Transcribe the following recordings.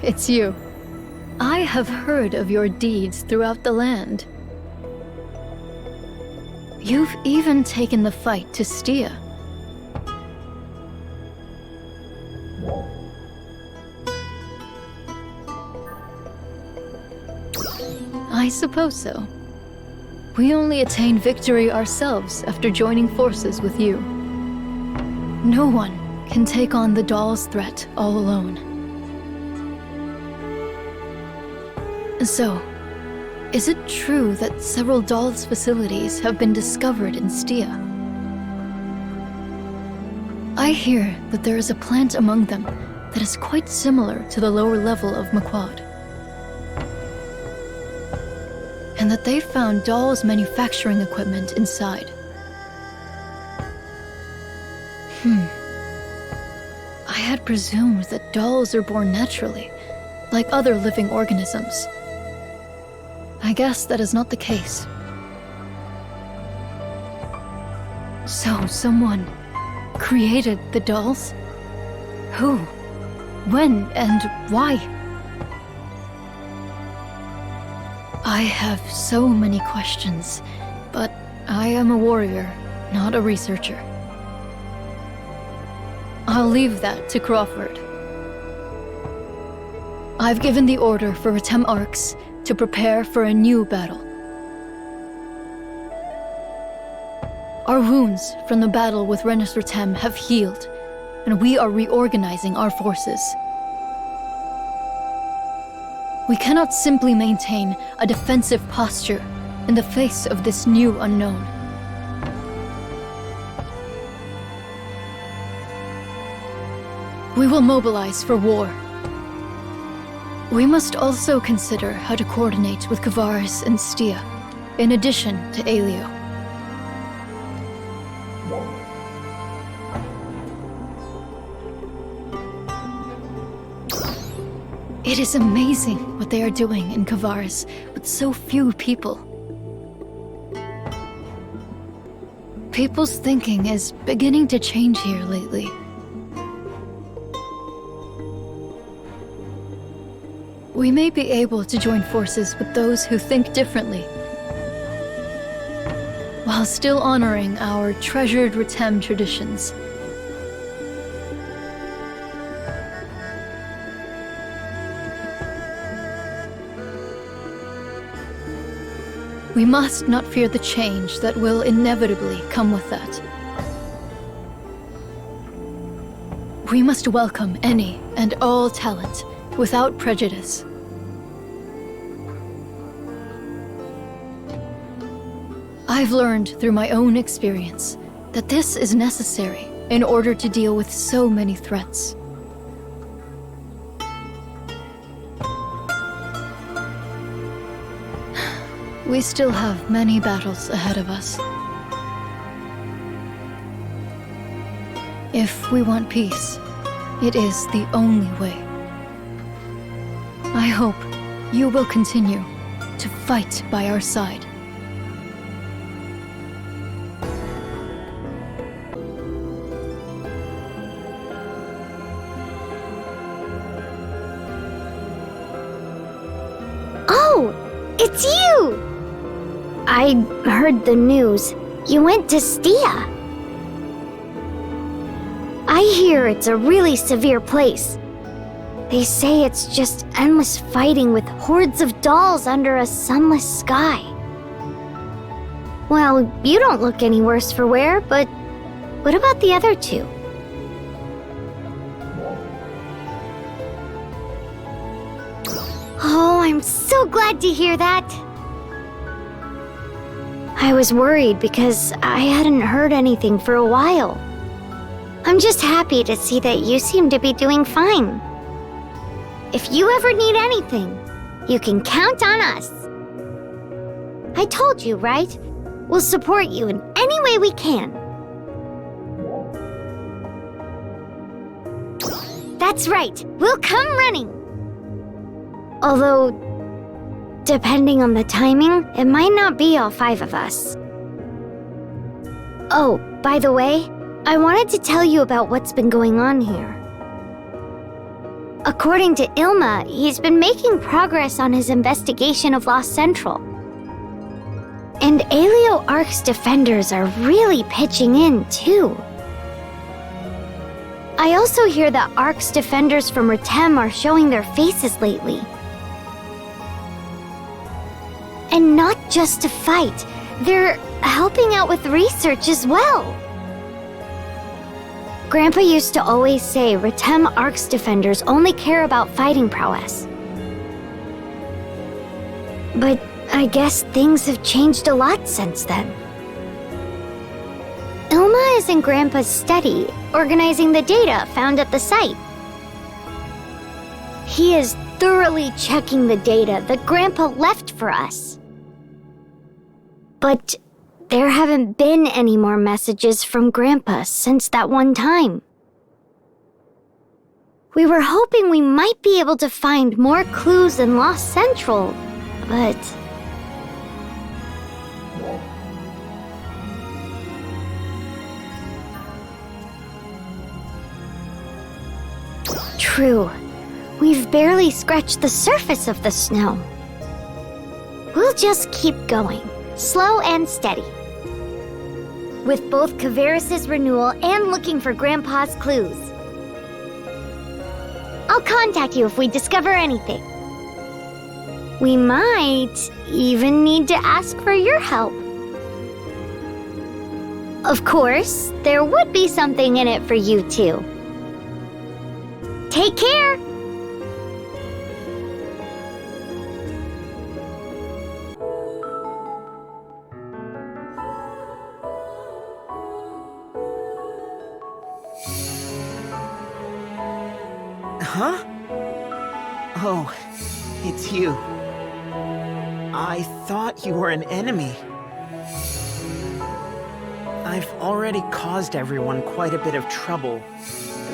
It's you. I have heard of your deeds throughout the land. You've even taken the fight to Stia. I suppose so. We only attained victory ourselves after joining forces with you. No one can take on the doll's threat all alone. So, is it true that several dolls' facilities have been discovered in Stia? I hear that there is a plant among them that is quite similar to the lower level of Maquad. And that they found dolls' manufacturing equipment inside. I had presumed that dolls are born naturally, like other living organisms. I guess that is not the case. So, someone created the dolls? Who? When and why? I have so many questions, but I am a warrior, not a researcher. I'll leave that to Crawford. I've given the order for Retem Arcs to prepare for a new battle. Our wounds from the battle with Renus Retem have healed, and we are reorganizing our forces. We cannot simply maintain a defensive posture in the face of this new unknown. We will mobilize for war. We must also consider how to coordinate with Kavaris and Stia, in addition to Aelio. It is amazing what they are doing in Kavaris with so few people. People's thinking is beginning to change here lately. We may be able to join forces with those who think differently, while still honoring our treasured Retem traditions. We must not fear the change that will inevitably come with that. We must welcome any and all talent without prejudice. I've learned through my own experience that this is necessary in order to deal with so many threats. We still have many battles ahead of us. If we want peace, it is the only way. I hope you will continue to fight by our side. Oh, it's you! I heard the news. You went to Stia. I hear it's a really severe place. They say it's just endless fighting with hordes of dolls under a sunless sky. Well, you don't look any worse for wear, but what about the other two? Oh, I'm so glad to hear that. I was worried because I hadn't heard anything for a while. I'm just happy to see that you seem to be doing fine. If you ever need anything, you can count on us. I told you, right? We'll support you in any way we can. That's right, we'll come running. Although, depending on the timing, it might not be all 5 of us. Oh, by the way, I wanted to tell you about what's been going on here. According to Ilma, he's been making progress on his investigation of Lost Central. And Aleo Ark's defenders are really pitching in, too. I also hear that Ark's defenders from Retem are showing their faces lately. And not just to fight, they're helping out with research as well. Grandpa used to always say Retem Ark's defenders only care about fighting prowess. But I guess things have changed a lot since then. Ilma is in Grandpa's study, organizing the data found at the site. He is thoroughly checking the data that Grandpa left for us. But there haven't been any more messages from Grandpa since that one time. We were hoping we might be able to find more clues in Lost Central, but... True. We've barely scratched the surface of the snow. We'll just keep going, slow and steady. With both Kavaris' renewal and looking for Grandpa's clues. I'll contact you if we discover anything. We might even need to ask for your help. Of course, there would be something in it for you too. Take care! Huh? Oh, it's you. I thought you were an enemy. I've already caused everyone quite a bit of trouble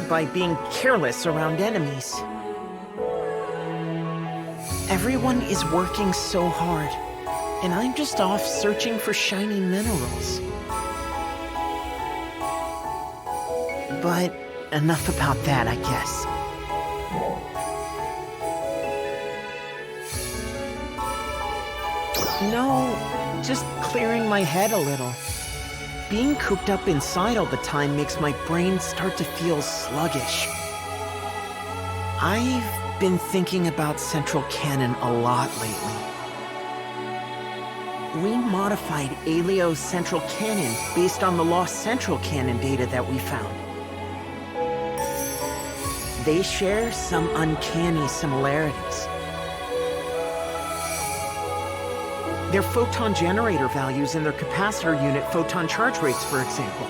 by being careless around enemies. Everyone is working so hard, and I'm just off searching for shiny minerals. But enough about that, I guess. No, just clearing my head a little. Being cooped up inside all the time makes my brain start to feel sluggish. I've been thinking about Central Canon a lot lately. We modified Aleo's Central Canon based on the Lost Central Canon data that we found. They share some uncanny similarities. Their photon generator values and their capacitor unit photon charge rates, for example.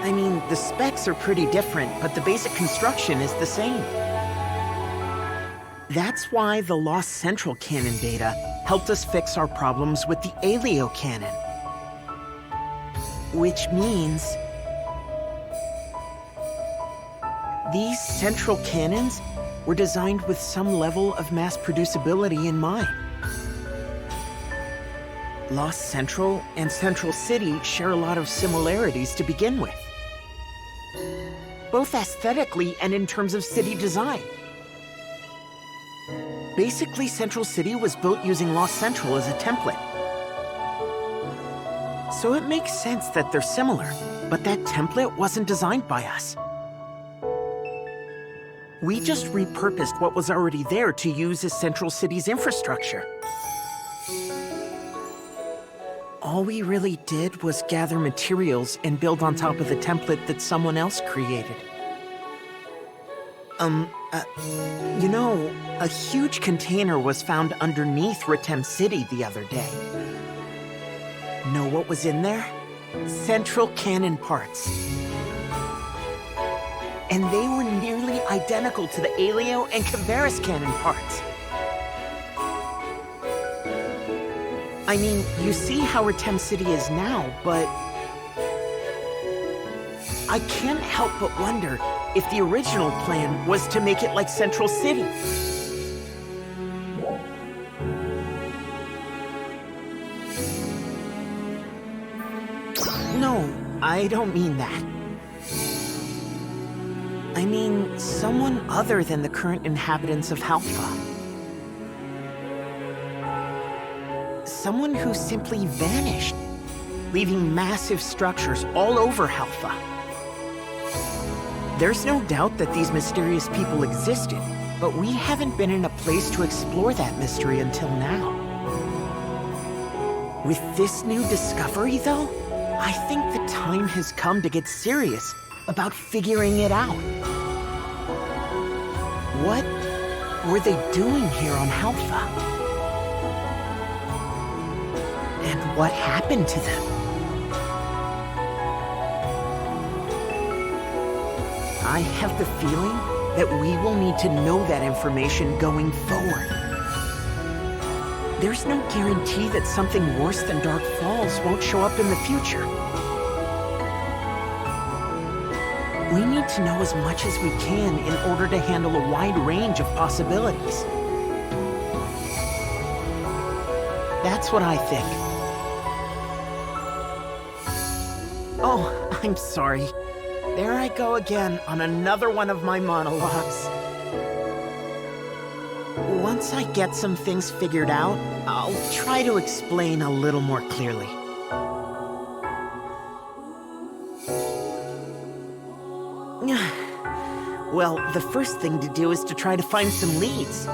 I mean, the specs are pretty different, but the basic construction is the same. That's why the Lost Central Canon data helped us fix our problems with the Aleo Canon. Which means these Central Canons were designed with some level of mass producibility in mind. Lost Central and Central City share a lot of similarities to begin with, both aesthetically and in terms of city design. Basically, Central City was built using Lost Central as a template. So it makes sense that they're similar, but that template wasn't designed by us. We just repurposed what was already there to use as Central City's infrastructure. All we really did was gather materials and build on top of the template that someone else created. You know, a huge container was found underneath Retem City the other day. Know what was in there? Central Canon parts. And they were nearly identical to the Aleo and Kavaris Canon parts. I mean, you see how Retem City is now, but I can't help but wonder if the original plan was to make it like Central City. No, I don't mean that. I mean, someone other than the current inhabitants of Halpha. Someone who simply vanished, leaving massive structures all over Halpha. There's no doubt that these mysterious people existed, but we haven't been in a place to explore that mystery until now. With this new discovery, though, I think the time has come to get serious about figuring it out. What were they doing here on Halpha? And what happened to them? I have the feeling that we will need to know that information going forward. There's no guarantee that something worse than Dark Falls won't show up in the future. We need to know as much as we can in order to handle a wide range of possibilities. That's what I think. Oh, I'm sorry. There I go again on another one of my monologues. Once I get some things figured out, I'll try to explain a little more clearly. Well, the first thing to do is to try to find some leads.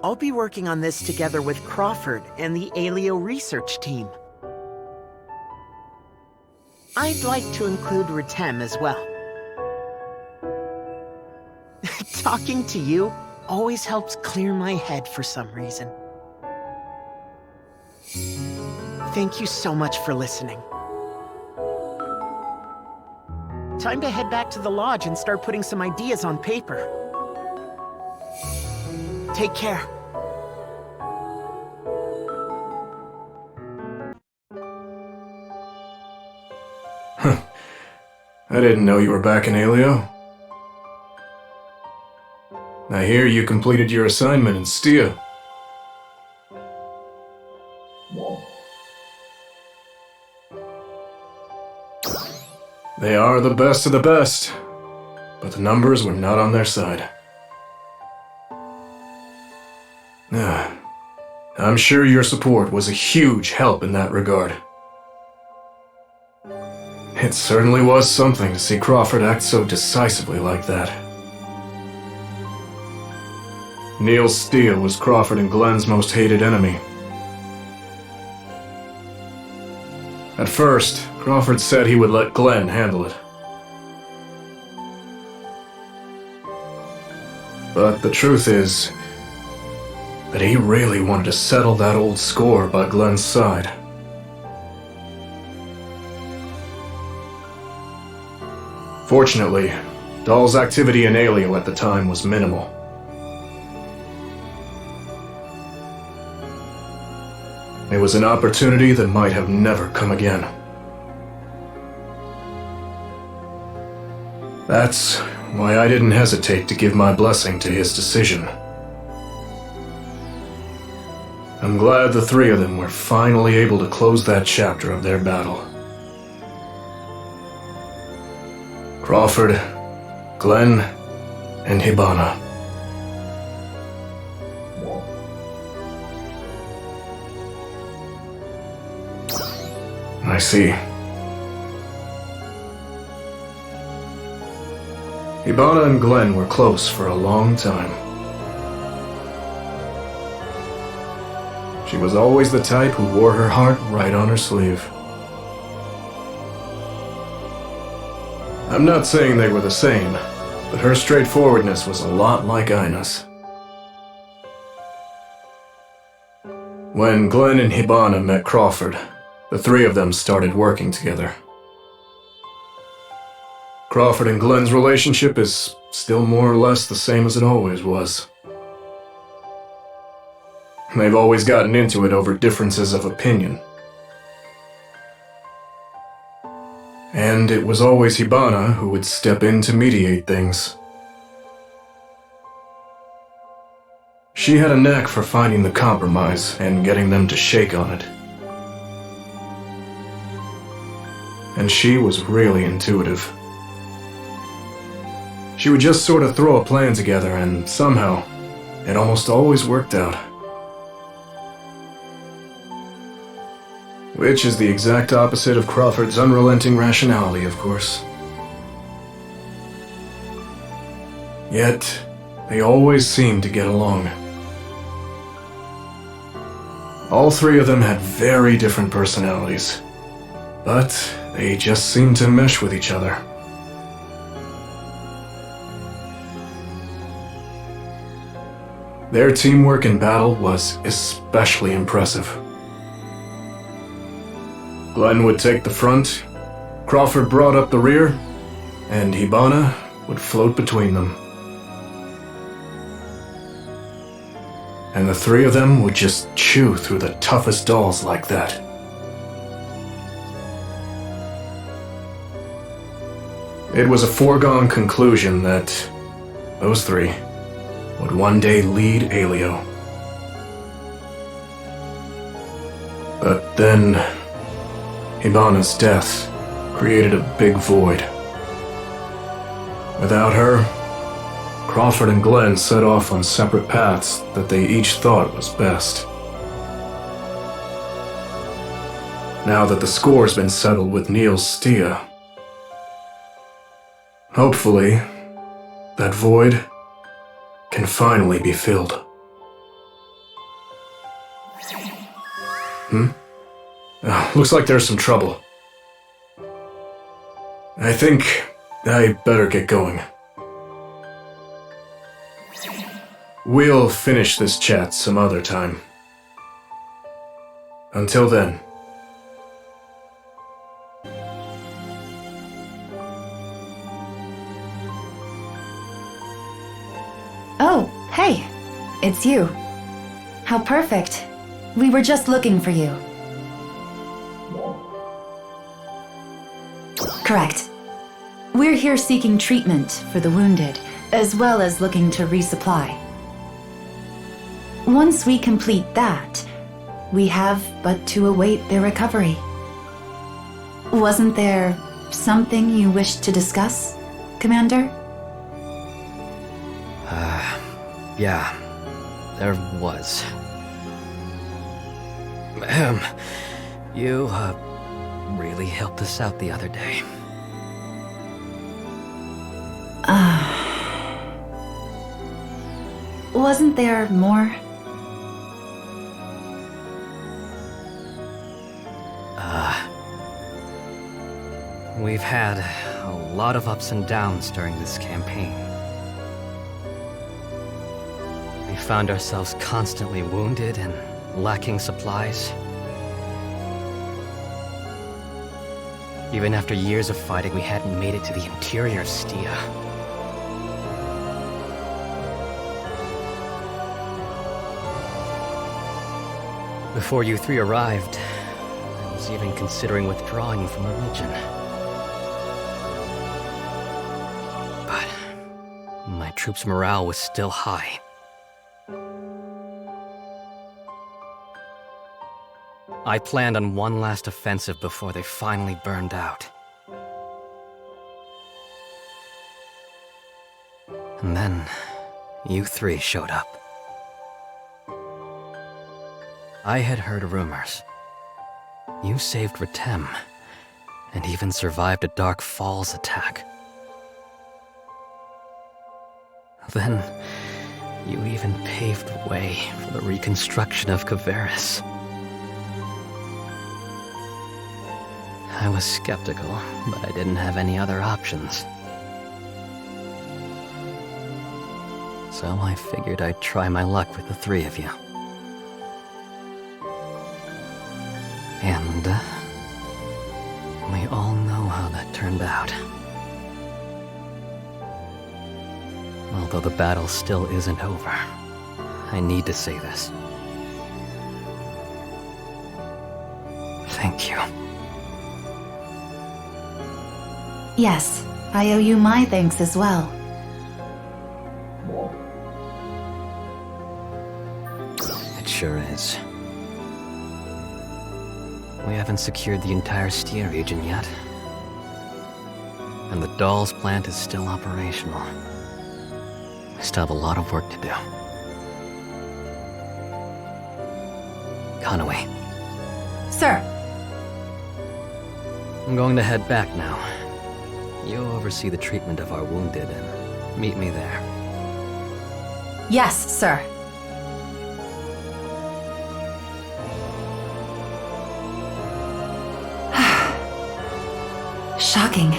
I'll be working on this together with Crawford and the Alio research team. I'd like to include Ritem as well. Talking to you always helps clear my head for some reason. Thank you so much for listening. Time to head back to the lodge and start putting some ideas on paper. Take care. I didn't know you were back in Alio. I hear you completed your assignment in Stia. They are the best of the best, but the numbers were not on their side. I'm sure your support was a huge help in that regard. It certainly was something to see Crawford act so decisively like that. Neil Stia was Crawford and Glenn's most hated enemy. At first, Crawford said he would let Glenn handle it. But the truth is that he really wanted to settle that old score by Glenn's side. Fortunately, Dahl's activity in Alio at the time was minimal. It was an opportunity that might have never come again. That's why I didn't hesitate to give my blessing to his decision. I'm glad the three of them were finally able to close that chapter of their battle. Crawford, Glenn, and Hibana. I see. Hibana and Glenn were close for a long time. She was always the type who wore her heart right on her sleeve. I'm not saying they were the same, but her straightforwardness was a lot like Ina's. When Glenn and Hibana met Crawford, the three of them started working together. Crawford and Glenn's relationship is still more or less the same as it always was. They've always gotten into it over differences of opinion. And it was always Hibana who would step in to mediate things. She had a knack for finding the compromise and getting them to shake on it. and she was really intuitive. She would just sort of throw a plan together, and somehow, it almost always worked out. Which is the exact opposite of Crawford's unrelenting rationality, of course. Yet, they always seemed to get along. All three of them had very different personalities, but they just seemed to mesh with each other. Their teamwork in battle was especially impressive. Glenn would take the front, Crawford brought up the rear, and Hibana would float between them. And the three of them would just chew through the toughest dolls like that. It was a foregone conclusion that those three would one day lead Alio. But then, Hibana's death created a big void. Without her, Crawford and Glenn set off on separate paths that they each thought was best. Now that the score's been settled with Neil's Stia, hopefully, that void can finally be filled. Looks like there's some trouble. I think I better get going. We'll finish this chat some other time. Until then. Oh, hey. It's you. How perfect. We were just looking for you. Correct. We're here seeking treatment for the wounded, as well as looking to resupply. Once we complete that, we have but to await their recovery. Wasn't there something you wished to discuss, Commander? Yeah, there was. You, really helped us out the other day. Wasn't there more? We've had a lot of ups and downs during this campaign. We found ourselves constantly wounded and lacking supplies. Even after years of fighting, we hadn't made it to the interior of Stia. Before you three arrived, I was even considering withdrawing from the region. But my troops' morale was still high. I planned on one last offensive before they finally burned out. And then, you three showed up. I had heard rumors. You saved Ritem, and even survived a Dark Falls attack. Then, you even paved the way for the reconstruction of Kavaris. I was skeptical, but I didn't have any other options. So I figured I'd try my luck with the three of you. And we all know how that turned out. Although the battle still isn't over, I need to say this. Thank you. Yes, I owe you my thanks as well. It sure is. We haven't secured the entire Stia region yet, and the dolls plant is still operational. I still have a lot of work to do. Kanaway, Sir, I'm going to head back now. You oversee the treatment of our wounded and meet me there. yes, sir. Shocking.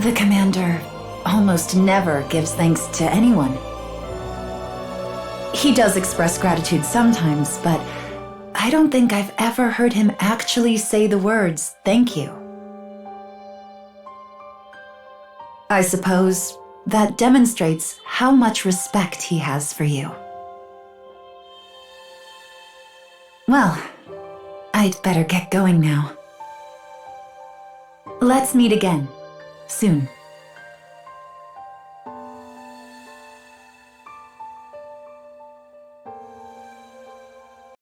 The commander almost never gives thanks to anyone. He does express gratitude sometimes, but I don't think I've ever heard him actually say the words, thank you. I suppose that demonstrates how much respect he has for you. Well, I'd better get going now. Let's meet again, soon.